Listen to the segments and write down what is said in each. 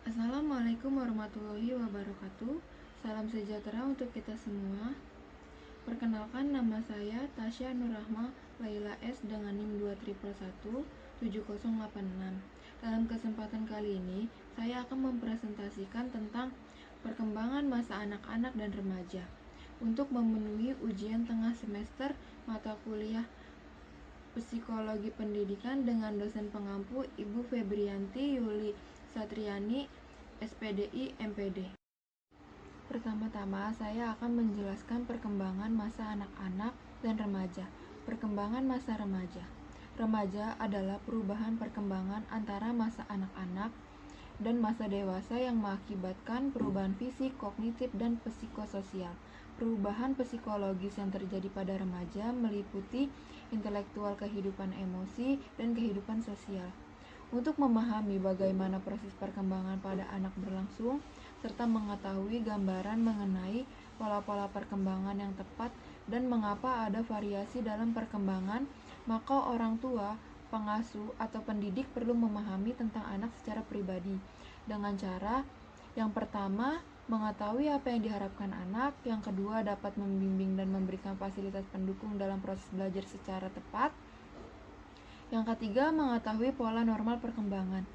Assalamualaikum warahmatullahi wabarakatuh. Salam sejahtera untuk kita semua. Perkenalkan, nama saya Tasya Nurrahma Laila S dengan NIM 211170086. Dalam kesempatan kali ini, saya akan mempresentasikan tentang perkembangan masa anak-anak dan remaja untuk memenuhi ujian tengah semester mata kuliah Psikologi Pendidikan dengan dosen pengampu Ibu Febrianti Yuli Satriani, SPDI MPD. Pertama-tama, saya akan menjelaskan perkembangan masa anak-anak dan remaja. Perkembangan masa remaja. Remaja adalah perubahan perkembangan antara masa anak-anak dan masa dewasa yang mengakibatkan perubahan fisik, kognitif, dan psikososial. Perubahan psikologis yang terjadi pada remaja meliputi intelektual, kehidupan emosi, dan kehidupan sosial. Untuk memahami bagaimana proses perkembangan pada anak berlangsung, serta mengetahui gambaran mengenai pola-pola perkembangan yang tepat dan mengapa ada variasi dalam perkembangan, maka orang tua, pengasuh, atau pendidik perlu memahami tentang anak secara pribadi dengan cara yang pertama, mengetahui apa yang diharapkan anak, yang kedua, dapat membimbing dan memberikan fasilitas pendukung dalam proses belajar secara tepat, yang ketiga, mengetahui pola normal perkembangan.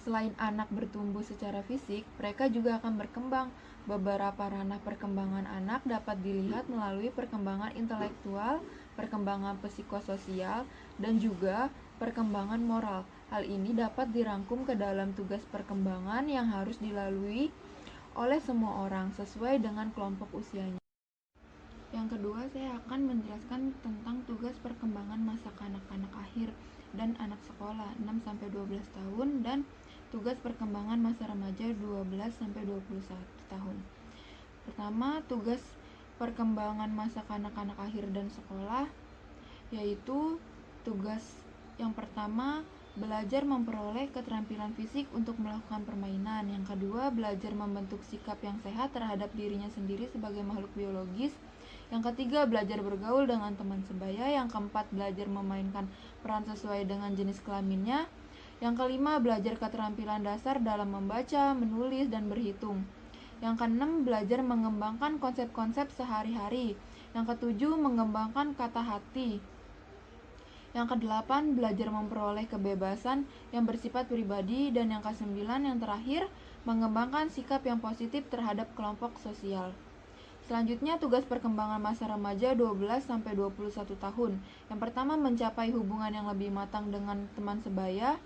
Selain anak bertumbuh secara fisik, mereka juga akan berkembang. Beberapa ranah perkembangan anak dapat dilihat melalui perkembangan intelektual, perkembangan psikososial, dan juga perkembangan moral. Hal ini dapat dirangkum ke dalam tugas perkembangan yang harus dilalui oleh semua orang sesuai dengan kelompok usianya. Yang kedua, saya akan menjelaskan tentang tugas perkembangan masa kanak-kanak akhir dan anak sekolah 6-12 tahun dan tugas perkembangan masa remaja 12-21 tahun. Pertama, tugas perkembangan masa kanak-kanak akhir dan sekolah yaitu tugas yang pertama, belajar memperoleh keterampilan fisik untuk melakukan permainan. Yang kedua, belajar membentuk sikap yang sehat terhadap dirinya sendiri sebagai makhluk biologis. Yang ketiga, belajar bergaul dengan teman sebaya. Yang keempat, belajar memainkan peran sesuai dengan jenis kelaminnya. Yang kelima, belajar keterampilan dasar dalam membaca, menulis, dan berhitung. Yang keenam, belajar mengembangkan konsep-konsep sehari-hari. Yang ketujuh, mengembangkan kata hati. Yang kedelapan, belajar memperoleh kebebasan yang bersifat pribadi. Dan yang kesembilan, yang terakhir, mengembangkan sikap yang positif terhadap kelompok sosial. Selanjutnya, tugas perkembangan masa remaja 12-21 tahun. Yang pertama, mencapai hubungan yang lebih matang dengan teman sebaya.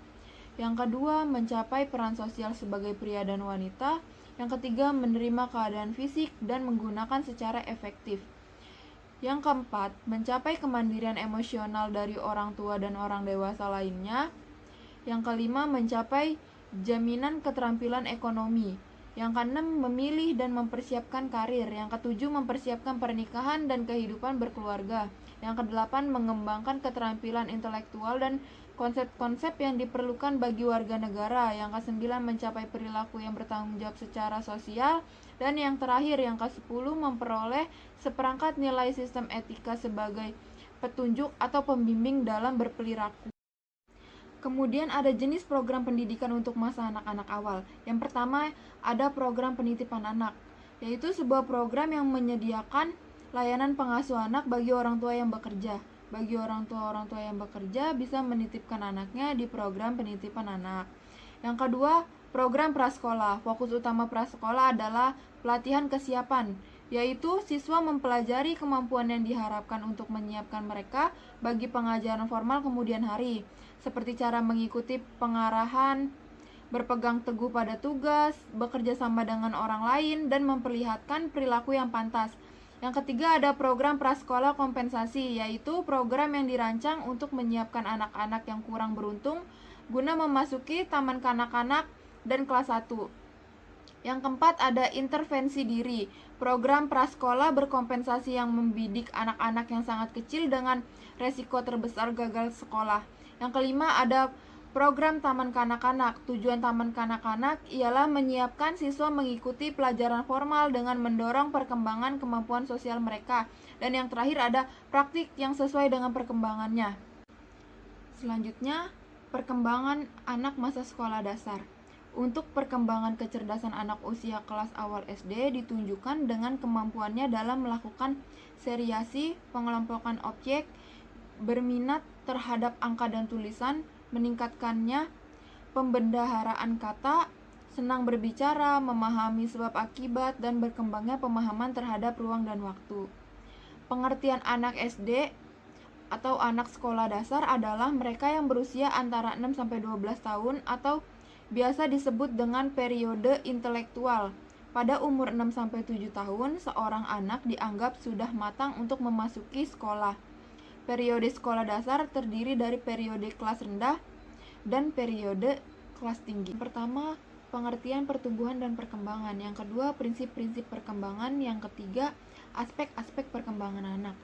Yang kedua, mencapai peran sosial sebagai pria dan wanita. Yang ketiga, menerima keadaan fisik dan menggunakan secara efektif. Yang keempat, mencapai kemandirian emosional dari orang tua dan orang dewasa lainnya. Yang kelima, mencapai jaminan keterampilan ekonomi. Yang keenam, memilih dan mempersiapkan karir. Yang ketujuh, mempersiapkan pernikahan dan kehidupan berkeluarga. Yang kedelapan, mengembangkan keterampilan intelektual dan konsep-konsep yang diperlukan bagi warga negara. Yang kesembilan, mencapai perilaku yang bertanggung jawab secara sosial. Dan yang terakhir, yang ke-10, memperoleh seperangkat nilai sistem etika sebagai petunjuk atau pembimbing dalam berperilaku. Kemudian ada jenis program pendidikan untuk masa anak-anak awal. Yang pertama, ada program penitipan anak, yaitu sebuah program yang menyediakan layanan pengasuh anak bagi orang tua yang bekerja. Bagi orang tua yang bekerja bisa menitipkan anaknya di program penitipan anak. Yang kedua, program prasekolah. Fokus utama prasekolah adalah pelatihan kesiapan, yaitu siswa mempelajari kemampuan yang diharapkan untuk menyiapkan mereka bagi pengajaran formal kemudian hari, seperti cara mengikuti pengarahan, berpegang teguh pada tugas, bekerja sama dengan orang lain, dan memperlihatkan perilaku yang pantas. Yang ketiga, ada program prasekolah kompensasi, yaitu program yang dirancang untuk menyiapkan anak-anak yang kurang beruntung guna memasuki taman kanak-kanak dan kelas 1. Yang keempat, ada intervensi diri. Program prasekolah berkompensasi yang membidik anak-anak yang sangat kecil dengan resiko terbesar gagal sekolah. Yang kelima, ada program taman kanak-kanak. Tujuan taman kanak-kanak ialah menyiapkan siswa mengikuti pelajaran formal dengan mendorong perkembangan kemampuan sosial mereka. Dan yang terakhir, ada praktik yang sesuai dengan perkembangannya. Selanjutnya, perkembangan anak masa sekolah dasar. Untuk perkembangan kecerdasan anak usia kelas awal SD ditunjukkan dengan kemampuannya dalam melakukan seriasi, pengelompokan objek, berminat terhadap angka dan tulisan, meningkatkannya pembendaharaan kata, senang berbicara, memahami sebab akibat, dan berkembangnya pemahaman terhadap ruang dan waktu. Pengertian anak SD atau anak sekolah dasar adalah mereka yang berusia antara 6-12 tahun atau biasa disebut dengan periode intelektual. Pada umur 6-7 tahun, seorang anak dianggap sudah matang untuk memasuki sekolah. Periode sekolah dasar terdiri dari periode kelas rendah dan periode kelas tinggi. Pertama, pengertian pertumbuhan dan perkembangan. Yang kedua, prinsip-prinsip perkembangan. Yang ketiga, aspek-aspek perkembangan anak.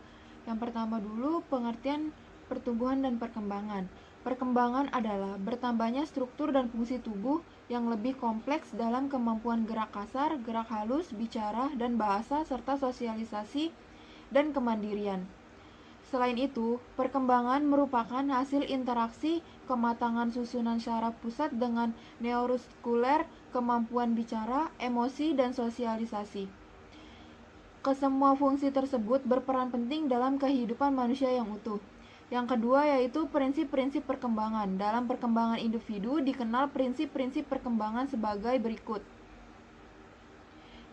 Yang pertama dulu, pengertian pertumbuhan dan perkembangan. Perkembangan adalah bertambahnya struktur dan fungsi tubuh yang lebih kompleks dalam kemampuan gerak kasar, gerak halus, bicara, dan bahasa, serta sosialisasi dan kemandirian. Selain itu, perkembangan merupakan hasil interaksi kematangan susunan syaraf pusat dengan neuroskuler, kemampuan bicara, emosi, dan sosialisasi. Kesemua fungsi tersebut berperan penting dalam kehidupan manusia yang utuh. Yang kedua yaitu prinsip-prinsip perkembangan. Dalam perkembangan individu dikenal prinsip-prinsip perkembangan sebagai berikut.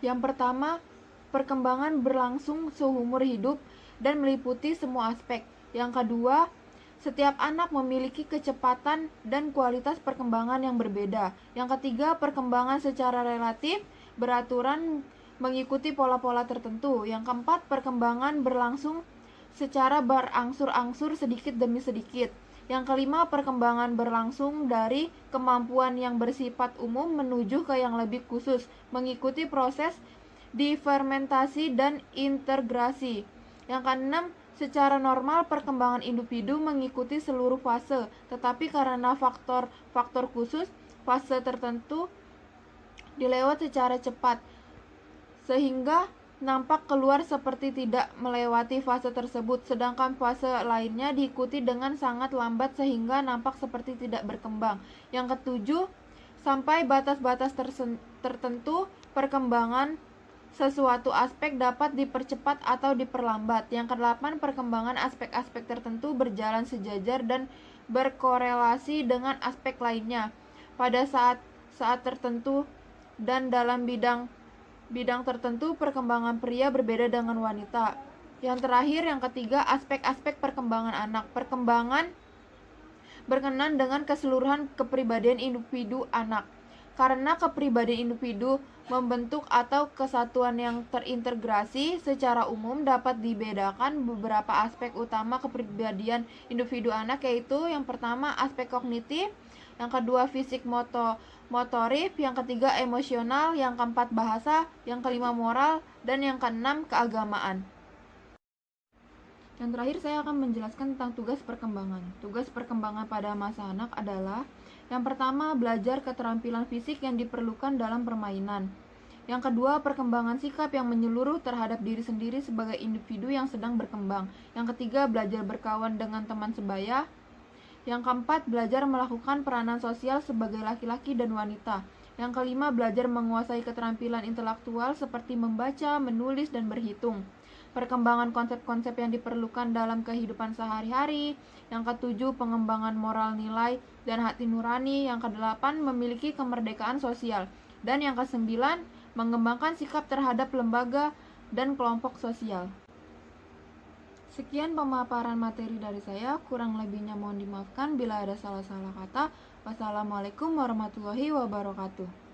Yang pertama, perkembangan berlangsung seumur hidup dan meliputi semua aspek. Yang kedua, setiap anak memiliki kecepatan dan kualitas perkembangan yang berbeda. Yang ketiga, perkembangan secara relatif beraturan mengikuti pola-pola tertentu. Yang keempat, perkembangan berlangsung secara berangsur-angsur sedikit demi sedikit. Yang kelima, perkembangan berlangsung dari kemampuan yang bersifat umum menuju ke yang lebih khusus, mengikuti proses difermentasi dan integrasi. Yang keenam, secara normal perkembangan individu mengikuti seluruh fase, tetapi karena faktor khusus, fase tertentu dilewat secara cepat, sehingga nampak keluar seperti tidak melewati fase tersebut, sedangkan fase lainnya diikuti dengan sangat lambat sehingga nampak seperti tidak berkembang. Yang ketujuh, sampai batas-batas tertentu perkembangan sesuatu aspek dapat dipercepat atau diperlambat. Yang kedelapan, perkembangan aspek-aspek tertentu berjalan sejajar dan berkorelasi dengan aspek lainnya pada saat tertentu dan dalam bidang tertentu. Perkembangan pria berbeda dengan wanita. Yang terakhir, yang ketiga, aspek-aspek perkembangan anak. Perkembangan berkenan dengan keseluruhan kepribadian individu anak. Karena kepribadian individu membentuk atau kesatuan yang terintegrasi, secara umum dapat dibedakan beberapa aspek utama kepribadian individu anak, yaitu yang pertama aspek kognitif, yang kedua fisik motorik, yang ketiga emosional, yang keempat bahasa, yang kelima moral, dan yang keenam keagamaan. Yang terakhir saya akan menjelaskan tentang tugas perkembangan. Tugas perkembangan pada masa anak adalah yang pertama, belajar keterampilan fisik yang diperlukan dalam permainan. Yang kedua, perkembangan sikap yang menyeluruh terhadap diri sendiri sebagai individu yang sedang berkembang. Yang ketiga, belajar berkawan dengan teman sebaya. Yang keempat, belajar melakukan peranan sosial sebagai laki-laki dan wanita. Yang kelima, belajar menguasai keterampilan intelektual seperti membaca, menulis, dan berhitung. Perkembangan konsep-konsep yang diperlukan dalam kehidupan sehari-hari. Yang ketujuh, pengembangan moral nilai dan hati nurani. Yang kedelapan, memiliki kemerdekaan sosial. Dan yang kesembilan, mengembangkan sikap terhadap lembaga dan kelompok sosial. Sekian pemaparan materi dari saya, kurang lebihnya mohon dimaafkan bila ada salah-salah kata. Wassalamualaikum warahmatullahi wabarakatuh.